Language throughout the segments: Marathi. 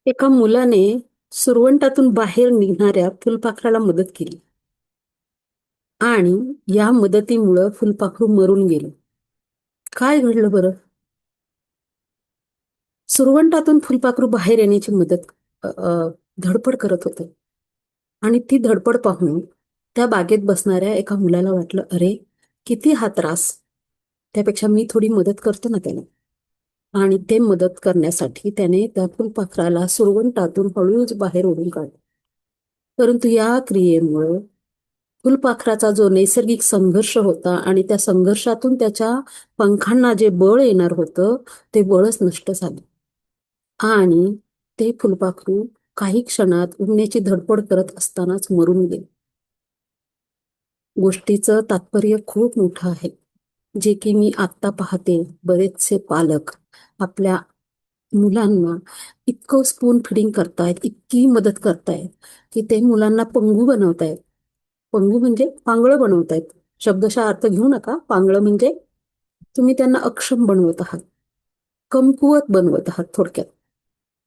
एका मुलाने सुरवंटातून बाहेर निघणाऱ्या फुलपाखराला मदत केली आणि या मदतीमुळं फुलपाखरू मरून गेलं. काय घडलं बरं? सुरवंटातून फुलपाखरू बाहेर येण्याची मदत धडपड करत होतं आणि ती धडपड पाहून त्या बागेत बसणाऱ्या एका मुलाला वाटलं, अरे किती हा त्रास, त्यापेक्षा मी थोडी मदत करतो ना त्याला. आणि ते मदत करण्यासाठी त्याने त्या फुलपाखराला सुरवंटातून हळूच बाहेर ओढून काढलं. परंतु या क्रियेमुळे फुलपाखराचा जो नैसर्गिक संघर्ष होता आणि त्या संघर्षातून त्याच्या पंखांना जे बळ येणार होतं ते बळच नष्ट झालं आणि ते फुलपाखरू काही क्षणात उडण्याची धडपड करत असतानाच मरून गेले. गोष्टीचं तात्पर्य खूप मोठं आहे, जे की मी आत्ता पाहते बरेचसे पालक आपल्या मुलांना इतकं स्पून फिडिंग करतायत, इतकी मदत करतायत की ते मुलांना पंगू बनवतायत. पंगू म्हणजे पांगळं बनवतायत. शब्दशः अर्थ घेऊ नका. पांगळं म्हणजे तुम्ही त्यांना अक्षम बनवत आहात, कमकुवत बनवत आहात थोडक्यात.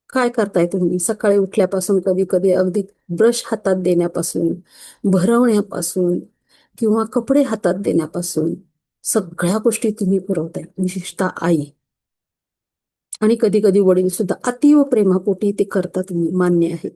काय करताय तुम्ही? सकाळी उठल्यापासून कधी कधी अगदी ब्रश हातात देण्यापासून, भरवण्यापासून किंवा कपडे हातात देण्यापासून सगळ्या गोष्टी तुम्ही पुरवताय, विशेषतः आई. आणि कधी कधी वडील सुद्धा अतीव प्रेमापोटी ते करतात, तुम्ही मान्य आहे.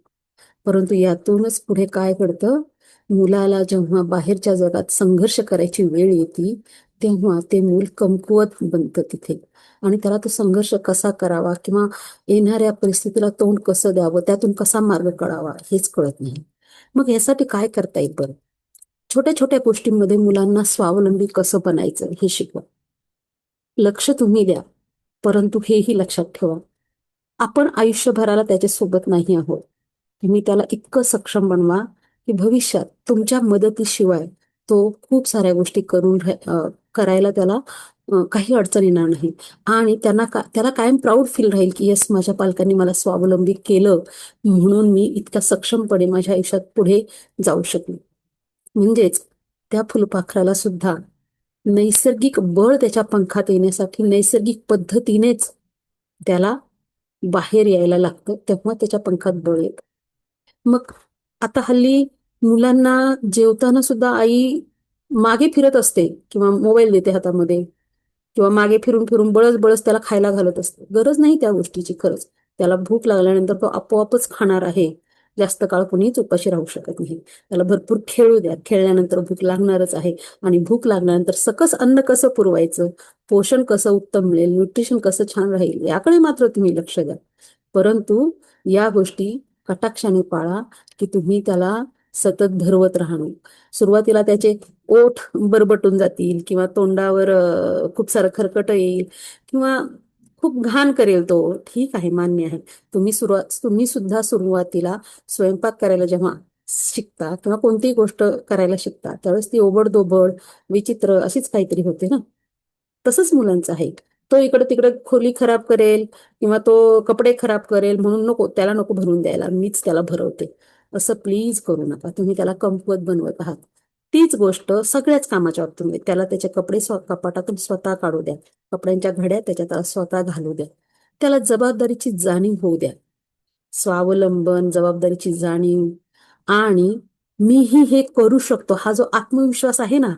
परंतु यातूनच पुढे काय घडतं, मुलाला जेव्हा बाहेरच्या जगात संघर्ष करायची वेळ येते तेव्हा ते मूल कमकुवत बनतं तिथे. आणि त्याला तो संघर्ष कसा करावा किंवा येणाऱ्या परिस्थितीला तोंड कसं द्यावं, त्यातून कसा मार्ग काढावा हेच कळत नाही. मग यासाठी काय करता येईल बरं? छोट्या छोट्या गोष्टींमध्ये मुलांना स्वावलंबी कसं बनायचं हे शिकवा. लक्ष तुम्ही द्या, परंतु हेही लक्षात ठेवा, आपण आयुष्यभराला त्याच्या सोबत नाही आहोत. तुम्ही त्याला इतकं सक्षम बनवा की भविष्यात तुमच्या मदतीशिवाय तो खूप साऱ्या गोष्टी करायला त्याला काही अडचण येणार नाही. आणि त्याला कायम प्राऊड फील राहील की येस, माझ्या पालकांनी मला स्वावलंबी केलं, म्हणून मी इतक्या सक्षमपणे माझ्या आयुष्यात पुढे जाऊ शकले. म्हणजेच त्या फुलपाखराला सुद्धा नैसर्गिक बळ त्याच्या पंखात येण्यासाठी नैसर्गिक पद्धतीनेच त्याला बाहेर यायला लागतं, तेव्हा त्याच्या पंखात बळ येतं. मग आता हल्ली मुलांना जेवताना सुद्धा आई मागे फिरत असते किंवा मोबाईल देते हातामध्ये किंवा मागे फिरून फिरून बळच बळच त्याला खायला घालत असते. गरज नाही त्या गोष्टीची खरंच. त्याला भूक लागल्यानंतर तो आपोआपच खाणार आहे. जास्त काळ कुणीच उपाशी राहू शकत नाही. त्याला भरपूर खेळू द्या. खेळल्यानंतर भूक लागणारच आहे. आणि भूक लागल्यानंतर सकस अन्न कसं पुरवायचं, पोषण कसं उत्तम मिळेल, न्यूट्रिशन कसं छान राहील, याकडे मात्र तुम्ही लक्ष द्या. परंतु या गोष्टी कटाक्षाने पाळा की तुम्ही त्याला सतत भरवत राहणं. सुरुवातीला त्याचे ओठ बरबटून जातील किंवा तोंडावर खूप सारं खरकट येईल किंवा खूप घाण करेल तो. ठीक आहे, मान्य आहे. तुम्ही सुद्धा सुरुवातीला स्वयंपाक करायला जेव्हा शिकता किंवा कोणतीही गोष्ट करायला शिकता त्यावेळेस ती ओबड-दोबड, विचित्र अशीच काहीतरी होते ना. तसंच मुलांचं आहे. तो इकडे तिकडे खोली खराब करेल किंवा तो कपडे खराब करेल म्हणून त्याला नको भरून द्यायला, मीच त्याला भरवते. असं प्लीज करू नका. तुम्ही त्याला कमकुवत बनवत आहात. तीच गोष्ट सगळ्याच कामाच्या बाबतीत. त्याला त्याचे कपडे कपाटातून स्वतः काढू द्या. कपड्यांच्या घड्या त्याला स्वतः घालू द्या. त्याला जबाबदारीची जाणीव होऊ द्या. स्वावलंबन, जबाबदारीची जाणीव आणि मीही हे करू शकतो हा जो आत्मविश्वास आहे ना,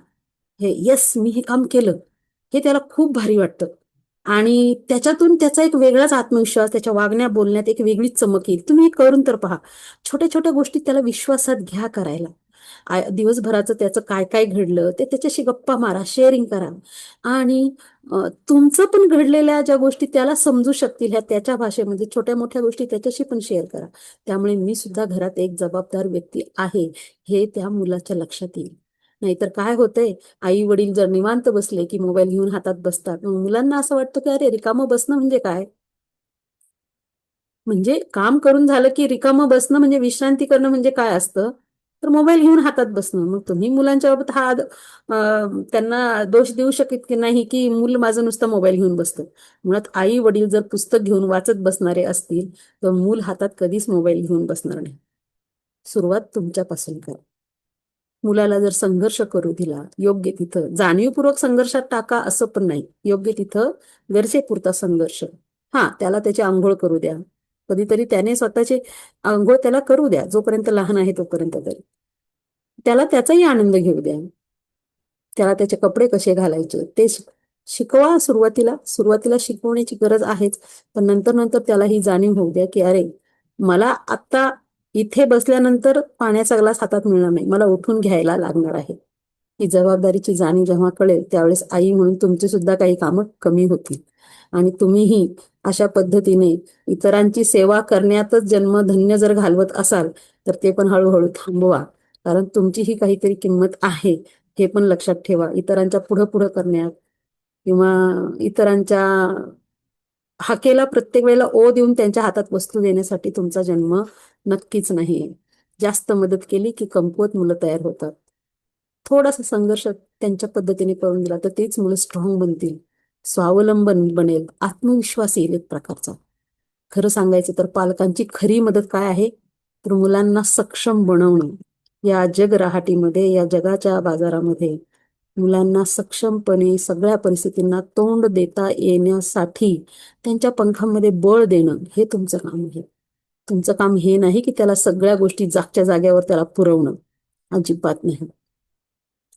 हे येस मी हे काम केलं, हे त्याला खूप भारी वाटतं. आणि त्याच्यातून त्याचा एक वेगळाच आत्मविश्वास, त्याच्या वागण्या बोलण्यात एक वेगळीच चमक येईल. तुम्ही हे करून तर पहा. छोट्या छोट्या गोष्टी त्याला विश्वासात घ्या करायला. दिवसभराचं त्याचं काय काय घडलं ते त्याच्याशी गप्पा मारा, शेअरिंग करा. आणि तुमचं पण घडलेल्या ज्या गोष्टी त्याला समजू शकतील ह्या त्याच्या भाषेमध्ये छोट्या मोठ्या गोष्टी त्याच्याशी पण शेअर करा. त्यामुळे मी सुद्धा घरात एक जबाबदार व्यक्ती आहे हे त्या मुलाच्या लक्षात येईल. नाहीतर काय होतंय, आई वडील जर निवांत बसले की मोबाईल घेऊन हातात बसतात. मग मुलांना असं वाटतं की अरे रिकामं बसणं म्हणजे काय? म्हणजे काम करून झालं की रिकामं बसणं म्हणजे विश्रांती करणं म्हणजे काय असतं? तर मोबाईल घेऊन हातात बसणं. मग तुम्ही मुलांच्या बाबत त्यांना दोष देऊ शकत की नाही की मूल माझं नुसतं मोबाईल घेऊन बसतं. मुळात आई वडील जर पुस्तक घेऊन वाचत बसणारे असतील तर मूल हातात कधीच मोबाईल घेऊन बसणार नाही. सुरुवात तुमच्यापासून करा. मुलाला जर संघर्ष करू दिला, योग्य तिथं जाणीवपूर्वक संघर्षात टाका असं पण नाही, योग्य तिथं गरजेपुरता संघर्ष. त्याला त्याची आंघोळ करू द्या, कधीतरी त्याने स्वतःचे अंघोळ त्याला करू द्या, जोपर्यंत लहान आहे तोपर्यंत तरी त्याला त्याचाही आनंद घेऊ द्या. त्याला त्याचे कपडे कसे घालायचे ते शिकवा. सुरुवातीला सुरुवातीला शिकवण्याची गरज आहेच, पण नंतर नंतर त्याला ही जाणीव होऊ द्या की अरे, मला आता इथे बसल्यानंतर पाण्याचा ग्लास हातात मिळणार नाही, मला उठून घ्यायला लागणार आहे. ही जबाबदारीची जाणीव जेव्हा कळेल त्यावेळेस आई म्हणून तुमची सुद्धा काही कामं कमी होतील आणि तुम्हीही अशा पद्धतीने इतरांची सेवा करण्यातच जन्मधन्य जर घालवत असाल तर ते पण हळूहळू थांबवा. कारण तुमची ही काहीतरी किंमत आहे हे पण लक्षात ठेवा. इतरांच्या पुढं पुढं करण्यात किंवा इतरांच्या हाकेला प्रत्येक वेळेला ओ देऊन त्यांच्या हातात वस्तू देण्यासाठी तुमचा जन्म नक्कीच नाहीये. जास्त मदत केली की कमकुवत मुलं तयार होतात. थोडासा संघर्ष त्यांच्या पद्धतीने करून दिला तर तेच मुलं स्ट्रॉंग बनतील, स्वावलंबन बनेल, आत्मविश्वास येईल एक प्रकारचा. खरं सांगायचं तर पालकांची खरी मदत काय आहे, तर मुलांना सक्षम बनवणं. या जगराहाटीमध्ये, या जगाच्या बाजारामध्ये मुलांना सक्षमपणे सगळ्या परिस्थितींना तोंड देता येण्यासाठी त्यांच्या पंखांमध्ये बळ देणं हे तुमचं काम आहे. तुमचं काम हे नाही की त्याला सगळ्या गोष्टी जागच्या जाग्यावर त्याला पुरवणं. अजिबात नाही.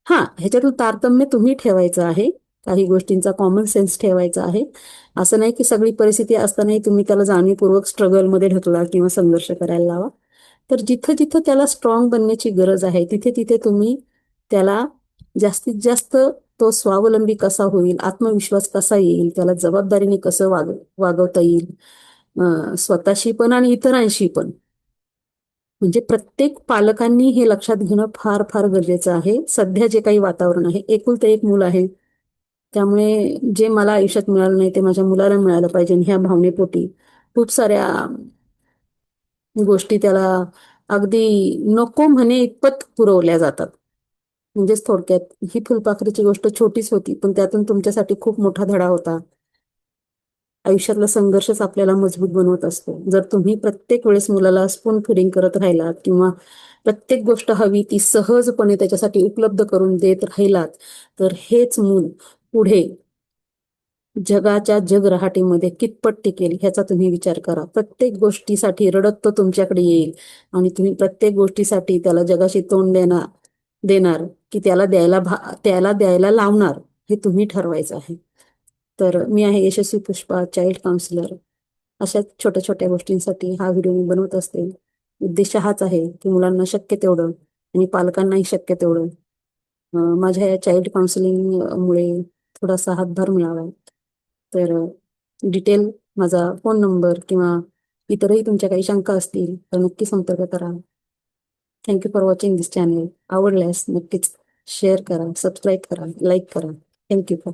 हा, ह्याच्यातलं तारतम्य तुम्ही ठेवायचं आहे. काही गोष्टींचा कॉमन सेन्स ठेवायचा आहे. असं नाही की सगळी परिस्थिती असतानाही तुम्ही त्याला जाणीवपूर्वक स्ट्रगलमध्ये ढकला किंवा संघर्ष करायला लावा. तर जिथं जिथं त्याला स्ट्रॉंग बनण्याची गरज आहे तिथे तिथे तुम्ही त्याला जास्तीत जास्त तो स्वावलंबी कसा होईल, आत्मविश्वास कसा येईल, त्याला जबाबदारीने कसं वागवता येईल, स्वतःशी पण आणि इतरांशी पण. म्हणजे प्रत्येक पालकांनी हे लक्षात घेणं फार फार गरजेचं आहे. सध्या जे काही वातावरण आहे, एकुलते एक मूल आहे, त्यामुळे जे मला आयुष्यात मिळालं नाही ते माझ्या मुलाला मिळालं पाहिजे ह्या भावनेपोटी खूप साऱ्या गोष्टी त्याला अगदी नको म्हणे इतपत पुरवल्या जातात. म्हणजेच थोडक्यात ही फुलपाखरीची गोष्ट छोटीच होती, पण त्यातून तुमच्यासाठी खूप मोठा धडा होता. आयुष्यातला संघर्षच आपल्याला मजबूत बनवत असतो. जर तुम्ही प्रत्येक वेळेस मुलाला स्पून फिडिंग करत राहिलात किंवा प्रत्येक गोष्ट हवी ती सहजपणे त्याच्यासाठी उपलब्ध करून देत राहिलात तर हेच मूल पुढे जगाच्या जगरहाटीमध्ये कितपत टिकेल ह्याचा तुम्ही विचार करा. प्रत्येक गोष्टीसाठी रडत तो तुमच्याकडे येईल आणि तुम्ही प्रत्येक गोष्टीसाठी त्याला जगाशी तोंड देणार की त्याला द्यायला लावणार हे तुम्ही ठरवायचं आहे. तर मी आहे यशस्वी पुष्पा, चाइल्ड काउन्सिलर. अशा छोट्या छोट्या गोष्टींसाठी हा व्हिडिओ मी बनवत असते. उद्देश हाच आहे की मुलांना शक्य तेवढं आणि पालकांनाही शक्य तेवढं माझ्या या चाइल्ड काउन्सिलिंगमुळे थोडासा हातभार मिळावा. तर डिटेल माझा फोन नंबर किंवा इतरही तुमच्या काही शंका असतील तर नक्की संपर्क करा. Thank you for watching this channel. आवडल्यास नक्कीच शेअर करा, सबस्क्राईब करा, लाईक करा. Thank you for